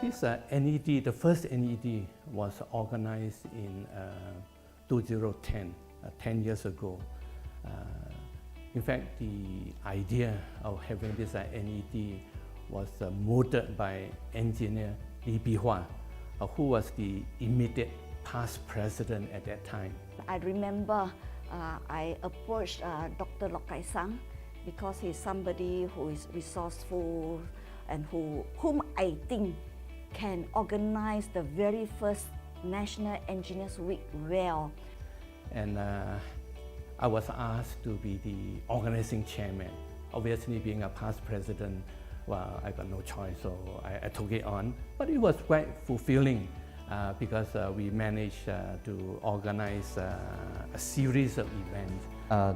This NED, the first NED, was organized in 2010, 10 years ago. In fact, the idea of having this NED was mooted by engineer Li Bihua, who was the immediate past president at that time. I remember I approached Dr. Lokai Sang because he's somebody who is resourceful and whom I think can organize the very first National Engineers Week well. And I was asked to be the organizing chairman. Obviously, being a past president, well, I got no choice, so I took it on. But it was quite fulfilling because we managed to organize a series of events.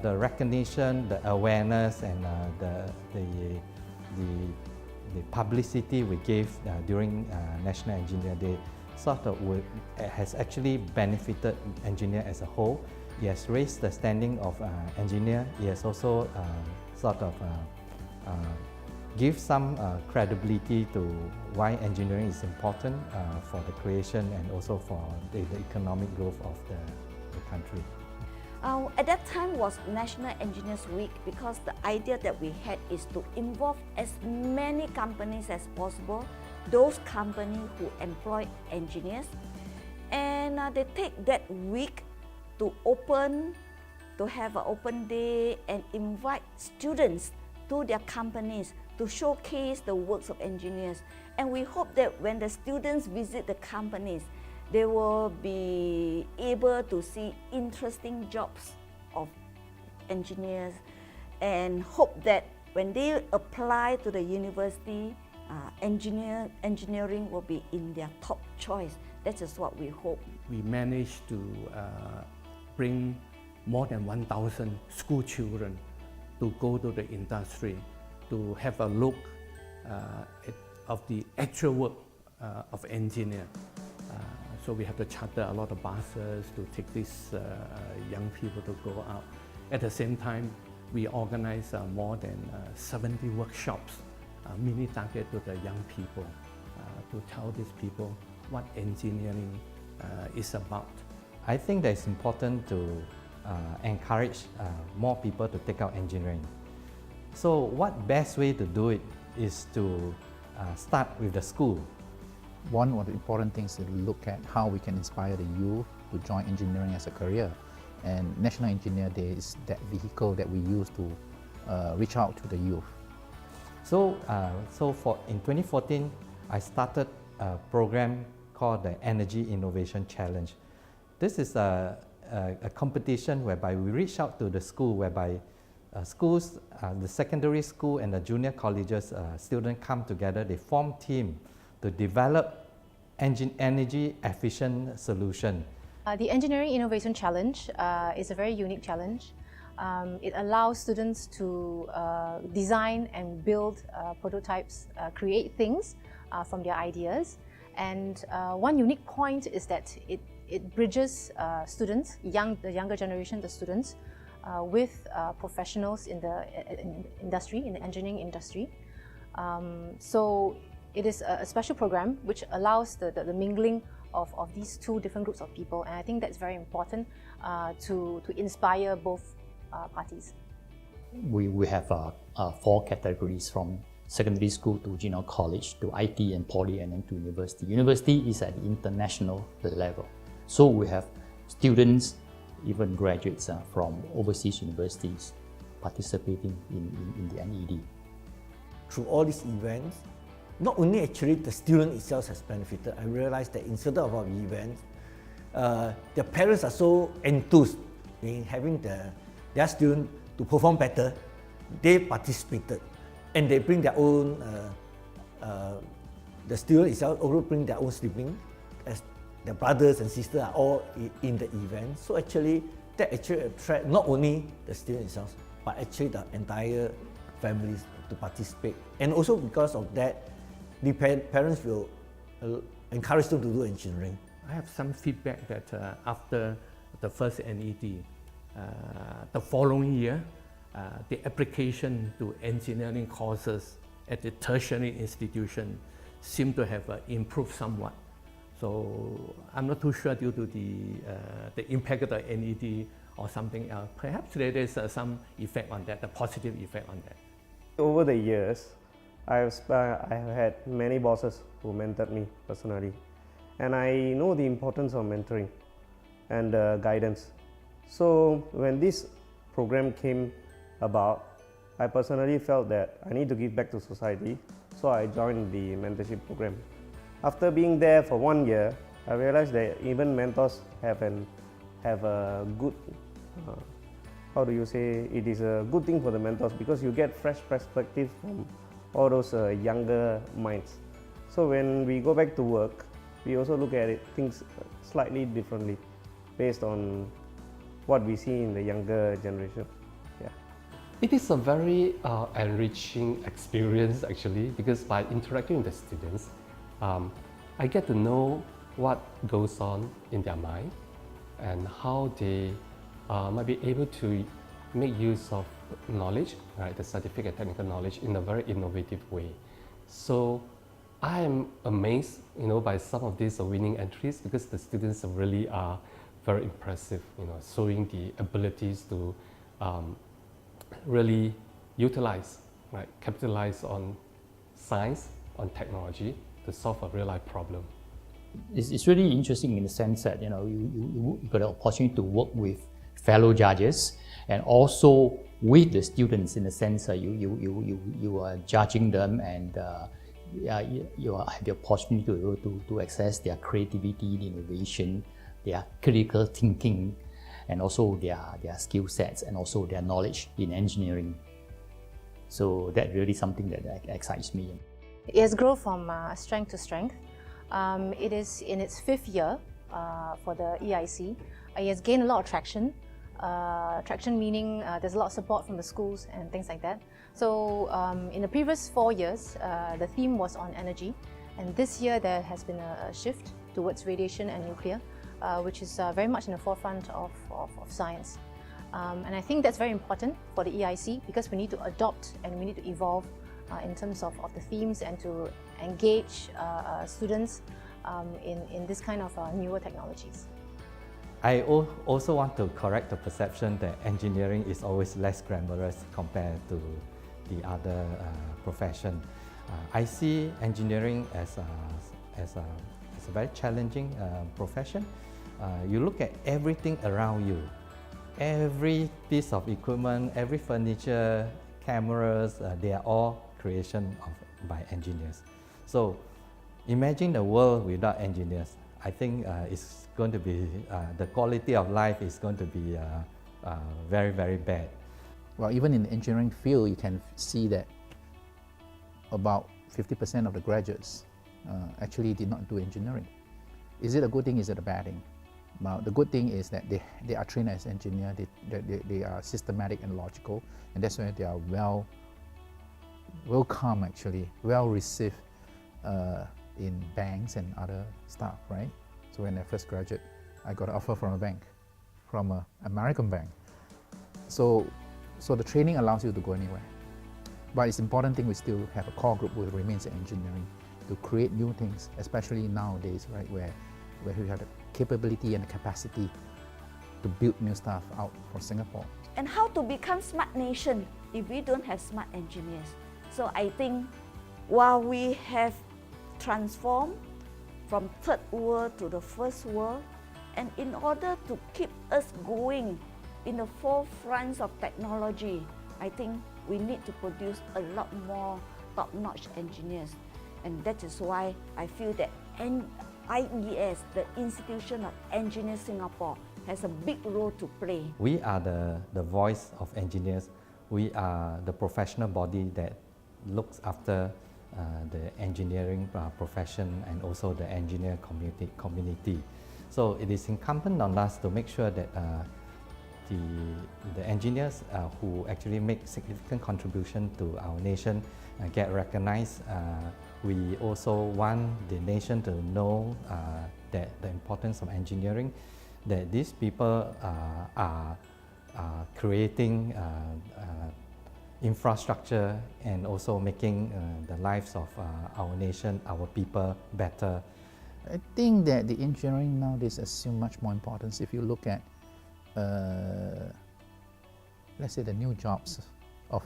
The recognition, the awareness, and the publicity we gave during National Engineer Day sort of has actually benefited engineer as a whole. It has raised the standing of engineer. It has also sort of give some credibility to why engineering is important for the creation and also for the economic growth of the country. At that time was National Engineers Week because the idea that we had is to involve as many companies as possible, those companies who employ engineers, and they take that week to have an open day and invite students to their companies to showcase the works of engineers. And we hope that when the students visit the companies, they will be able to see interesting jobs of engineers and hope that when they apply to the university, engineering will be in their top choice. That is what we hope. We managed to bring more than 1,000 school children to go to the industry to have a look of the actual work of engineer. So we have to charter a lot of buses to take these young people to go out. At the same time, we organize more than 70 workshops, mainly targeted to the young people, to tell these people what engineering is about. I think that it's important to encourage more people to take out engineering. So what best way to do it is to start with the school. One of the important things is to look at how we can inspire the youth to join engineering as a career. And National Engineer Day is that vehicle that we use to reach out to the youth. So, in 2014, I started a program called the Energy Innovation Challenge. This is a competition whereby we reach out to the school, whereby schools, the secondary school and the junior colleges, students come together, they form team to develop energy efficient solution. The Engineering Innovation Challenge is a very unique challenge. It allows students to design and build prototypes, create things from their ideas. And one unique point is that it bridges students, the younger generation, the students, with professionals in the industry, in the engineering industry. So it is a special program which allows the mingling of these two different groups of people, and I think that's very important to inspire both parties. We have 4 categories, from secondary school to junior college to IT and poly and then to university. University is at the international level. So we have students, even graduates from overseas universities participating in the NED. Through all these events, not only actually the student itself has benefited, I realized that in certain of our events, their parents are so enthused in having their student to perform better. They participated and they bring their own, the student itself also bring their own siblings, as their brothers and sisters are all in the event. So actually, that actually attracts not only the student itself, but actually the entire families to participate. And also because of that, the parents will encourage them to do engineering. I have some feedback that after the first NED, the following year, the application to engineering courses at the tertiary institution seem to have improved somewhat. So I'm not too sure due to the impact of the NED or something else. Perhaps there is some effect on that, a positive effect on that. Over the years, I have had many bosses who mentored me personally, and I know the importance of mentoring and guidance. So when this program came about, I personally felt that I need to give back to society, so I joined the mentorship program. After being there for 1 year, I realized that even mentors have a good, how do you say, it is a good thing for the mentors because you get fresh perspective from all those younger minds. So when we go back to work, we also look at things slightly differently based on what we see in the younger generation. Yeah. It is a very enriching experience actually, because by interacting with the students, I get to know what goes on in their mind and how they might be able to make use of knowledge, right, the scientific and technical knowledge in a very innovative way. So I am amazed, by some of these winning entries because the students really are very impressive, showing the abilities to really utilize, right, capitalize on science, on technology to solve a real life problem. It's really interesting in the sense that you got the opportunity to work with fellow judges and also with the students in the sense that you are judging them and you have the opportunity to access their creativity, the innovation, their critical thinking, and also their skill sets and also their knowledge in engineering. So that's really something that excites me. It has grown from strength to strength. It is in its 5th year for the EIC. It has gained a lot of traction. Traction meaning there's a lot of support from the schools and things like that. So in the previous 4 years, the theme was on energy, and this year there has been a shift towards radiation and nuclear, which is very much in the forefront of science. And I think that's very important for the EIC because we need to adopt and we need to evolve in terms of the themes and to engage students in this kind of newer technologies. I also want to correct the perception that engineering is always less glamorous compared to the other profession. I see engineering as a very challenging profession. You look at everything around you, every piece of equipment, every furniture, cameras, they are all creation by engineers. So imagine the world without engineers. I think it's going to be, the quality of life is going to be very, very bad. Well, even in the engineering field, you can see that about 50% of the graduates actually did not do engineering. Is it a good thing? Is it a bad thing? Well, the good thing is that they are trained as engineers, they are systematic and logical, and that's why they are welcome actually, well received in banks and other stuff, right? So when I first graduated, I got an offer from a bank, from an American bank. So the training allows you to go anywhere. But it's important thing we still have a core group who remains in engineering to create new things, especially nowadays, right, where we have the capability and the capacity to build new stuff out for Singapore. And how to become smart nation if we don't have smart engineers? So I think while we have transformed from third world to the first world, and in order to keep us going in the forefront of technology, I think we need to produce a lot more top-notch engineers. And that is why I feel that IES, the Institution of Engineers Singapore, has a big role to play. We are the voice of engineers. We are the professional body that looks after the engineering profession and also the engineer community. So it is incumbent on us to make sure that the engineers who actually make significant contribution to our nation get recognized. We also want the nation to know that the importance of engineering, that these people are creating infrastructure and also making the lives of our nation, our people better. I think that the engineering nowadays assume much more importance. If you look at, let's say, the new jobs of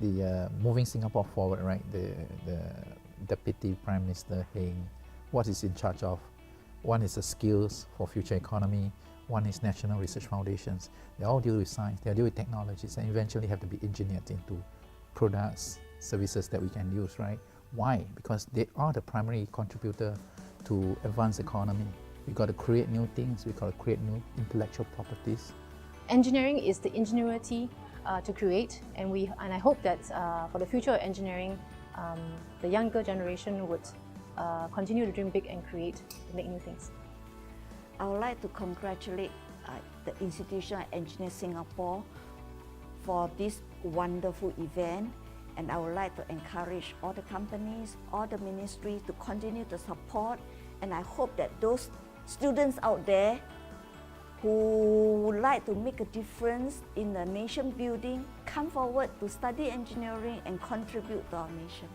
the moving Singapore forward, right? The Deputy Prime Minister Heng, what is in charge of? One is the skills for future economy. One is National Research Foundations. They all deal with science, they all deal with technologies, and eventually have to be engineered into products, services that we can use, right? Why? Because they are the primary contributor to advanced economy. We've got to create new things, we've got to create new intellectual properties. Engineering is the ingenuity to create, and I hope that for the future of engineering, the younger generation would continue to dream big and create, make new things. I would like to congratulate the Institution of Engineers Singapore for this wonderful event, and I would like to encourage all the companies, all the ministries to continue to support, and I hope that those students out there who would like to make a difference in the nation building come forward to study engineering and contribute to our nation.